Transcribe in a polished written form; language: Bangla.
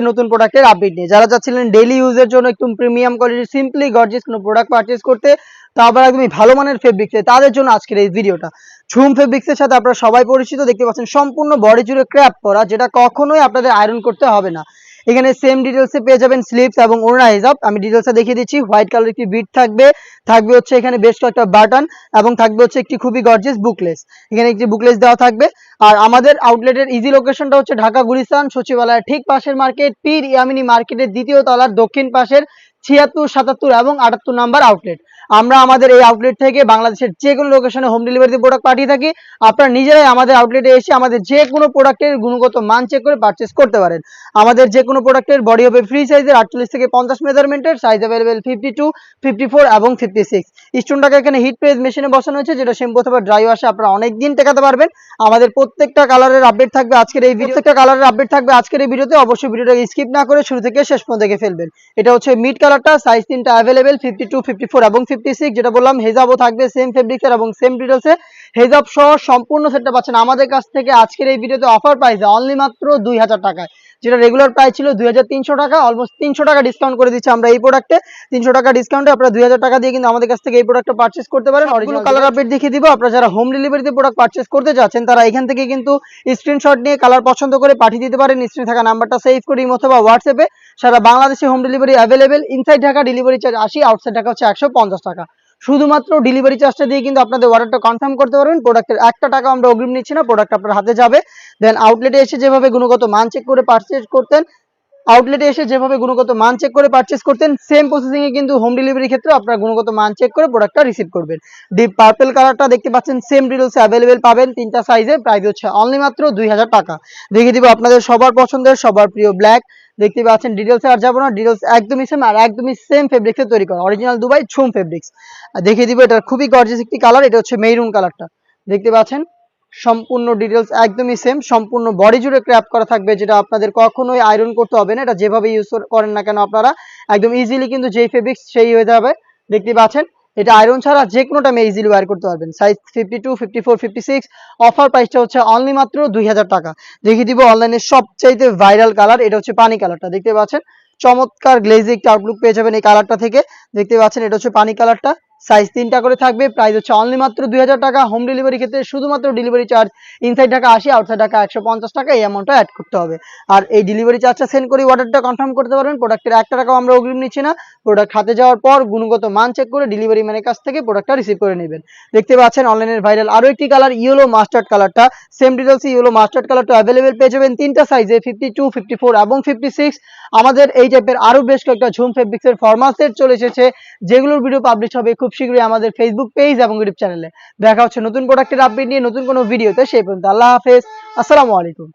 নতুন প্রোডাক্টের আপডেট নিয়ে যারা চাচ্ছিলেন ডেইলি ইউজের জন্য একদম প্রিমিয়াম কোয়ালিটির সিম্পলি গর্জিয়াস কোনো প্রোডাক্ট পারচেজ করতে, তা আবার একদমই ভালো মানের ফেব্রিক্সে, তাদের জন্য আজকের এই ভিডিওটা। ঝুম ফেব্রিক্সের সাথে আপনারা সবাই পরিচিত, দেখতে পাচ্ছেন সম্পূর্ণ বডি জুড়ে ক্র্যাপ করা, যেটা কখনোই আপনাদের আয়রন করতে হবে না। এখানে সেম ডিটেলসে পেয়ে যাবেন স্লিভস এবং ওড়না হিজাব। আমি ডিটেলসে দেখিয়ে দিচ্ছি। হোয়াইট কালার একটি বিট থাকবে, থাকবে হচ্ছে এখানে বেশ কয়েকটা বাটন, এবং থাকবে হচ্ছে একটি খুবই গর্জিয়াস বুকলেস। এখানে একটি বুকলেস দেওয়া থাকবে। আর আমাদের আউটলেটের ইজি লোকেশনটা হচ্ছে ঢাকা গুলিস্তান সচিবালয়ের ঠিক পাশের মার্কেট, পীর ইয়ামিনী মার্কেটের দ্বিতীয় তলার দক্ষিণ পাশের 76, 77 এবং 78 নাম্বার আউটলেট। আমরা আমাদের এই আউটলেট থেকে বাংলাদেশের যে কোনো লোকেশনে হোম ডেলিভারিতে প্রোডাক্ট পাঠিয়ে থাকি। আপনারা নিজেরাই আমাদের আউটলেটে এসে আমাদের যে কোনো প্রোডাক্টের গুণগত মান চেক করে পারচেস করতে পারেন। আমাদের যে কোনো প্রোডাক্টের বডি হবে ফ্রি সাইজের 48 থেকে 50 মেজারমেন্টের, সাইজ অ্যাভেলেবেল 52, 54 এবং 56। স্টোনটাকে এখানে হিট প্রেস মেশিনে বসানো হয়েছে, যেটা শ্যাম্পু অথবা ড্রাই ওয়াশে আপনারা অনেক দিন টেকাতে পারবেন। আমাদের প্রত্যেকটা কালারের আপডেট থাকবে আজকের এই ভিডিওতে। অবশ্যই ভিডিওটাকে স্কিপ না করে শুরু থেকে শেষ পর্যন্ত দেখে ফেলবেন। এটা হচ্ছে মিড কালারটা, সাইজ 3টা অ্যাভেলেবেল 52, 54 এবং 56। যেটা বললাম হেজাবও থাকবে সেম ফেব্রিক্সের এবং সেম ডিটেলসে। হেজাব সহ সম্পূর্ণ সেটটা পাচ্ছেন আমাদের কাছ থেকে আজকের এই ভিডিওতে অফার প্রাইসে অনলি মাত্র 2000 টাকায়। যেটা রেগুলার প্রাইস ছিল 2300 টাকা, অলমোস্ট 300 টাকা ডিসকাউন্ট করে দিচ্ছি আমরা এই প্রোডাক্টে। 300 টাকা ডিসকাউন্টে আপনারা 2000 টাকা দিয়ে কিন্তু আমাদের কাছ থেকে এই প্রোডাক্টটা পারচেস করতে পারেন। অরিজিনাল কালার আপডেট দেখিয়ে দিব। আপনারা যারা হোম ডেলিভারিতে প্রোডাক্ট পারচেস করতে যাচ্ছেন, তারা এখান থেকে কিন্তু স্ক্রিনশট নিয়ে কালার পছন্দ করে পাঠিয়ে দিতে পারেন। স্ক্রিনে থাকা নাম্বারটা সেভ করে অথবা হোয়াটসঅ্যাপে। সারা বাংলাদেশে home delivery available. Inside Dhaka delivery charge 80, outside Dhaka হচ্ছে 150 টাকা। শুধুমাত্র ডেলিভারি চার্জটা দিয়ে কিন্তু আপনাদের অর্ডারটা কনফার্ম করতে পারবেন। প্রোডাক্টের একটা টাকা আমরা অগ্রিম নিচ্ছি না, প্রোডাক্ট আপনার হাতে যাবে। দেন আউটলেটে এসে যেভাবে গুণগত মান চেক করে পারচেজ করতেন, সেম প্রসেসিং এ কিন্তু হোম ডেলিভারি ক্ষেত্রে আপনারা গুণগত মান চেক করে প্রোডাক্টটা রিসিভ করবেন। ডিপ পার্পল কালারটা দেখতে পাচ্ছেন সেম ডিটেলসে অ্যাভেলেবেল পাবেন 3টা সাইজে। প্রাইস হচ্ছে অনলি মাত্র 2000 টাকা। দেখিয়ে দিব আপনাদের সবার পছন্দের সবার প্রিয় ব্ল্যাক। দেখতে পাচ্ছেন ডিটেলসে আর যাবো না, ডিটেলস একদমই সেম আর একদমই সেম ফেব্রিক্সে তৈরি করা অরিজিনাল দুবাই ঝুম ফেব্রিক্স। দেখিয়ে দিব এটা খুবই গর্জিয়াস একটি কালার। এটা হচ্ছে মেরুন কালারটা, দেখতে পাচ্ছেন সম্পূর্ণ ডিটেলস একদমই সেম। সম্পূর্ণ বডি জুড়ে ক্র্যাপ করা থাকবে, যেটা আপনাদের কখনোই আয়রন করতে হবে না। এটা যেভাবে ইউজ করেন না কেন আপনারা একদম ইজিলি কিন্তু যেই ফেব্রিক্স সেই হয়ে যাবে। দেখতে পাচ্ছেন এটা আয়রন ছাড়া যে কোনো টাইমে ইজিলি ওয়্যার করতে পারবেন। সাইজ 52, 54, 56। অফার প্রাইসটা হচ্ছে অনলি মাত্র 2000 টাকা। দেখিয়ে দিব অনলাইনে সবচাইতে ভাইরাল কালার। এটা হচ্ছে পানি কালারটা, দেখতে পাচ্ছেন চমৎকার গ্লেজি একটা আউটলুক পেয়ে যাবেন এই কালারটা থেকে। দেখতে পাচ্ছেন এটা হচ্ছে পানি কালারটা, সাইজ 3টা করে থাকবে। প্রাইস হচ্ছে অনলি মাত্র 2000 টাকা। হোম ডেলিভারি ক্ষেত্রে শুধুমাত্র delivery charge inside Dhaka 80, outside Dhaka 150 টাকা, এই অ্যামাউন্টটা অ্যাড করতে হবে। আর এই ডেলিভারি চার্জটা সেন্ড করে অর্ডারটা কনফার্ম করতে পারবেন। প্রোডাক্টের একটা টাকাও আমরা অগ্রিম নিচ্ছি না। প্রোডাক্ট হাতে যাওয়ার পর গুণগত মান চেক করে ডেলিভারি ম্যানের কাছ থেকে প্রোডাক্টটা রিসিভ করে নেবেন। দেখতে পাচ্ছেন অনলাইনের ভাইরাল আরো একটি কালার ইয়েলো মাস্টার্ড কালারটা, সেম ডিটেলস ইয়েলো মাস্টার্ড কালারটা অ্যাভেলেবেল পেয়ে যাবেন 3টা সাইজে 52, 54 এবং 56। আমাদের এই টাইপের আরো বেশ কয়েকটা ঝুম ফেব্রিক্সের ফরমাল সেট চলে এসেছে, যেগুলোর ভিডিও পাবলিশ হবে খুব শীঘ্রই আমাদের ফেসবুক পেজ এবং ইউটিউব চ্যানেলে। দেখা হচ্ছে নতুন প্রোডাক্টের আপডেট নিয়ে নতুন কোনো ভিডিওতে। সেই পর্যন্ত আল্লাহ হাফেজ, আসসালামু আলাইকুম।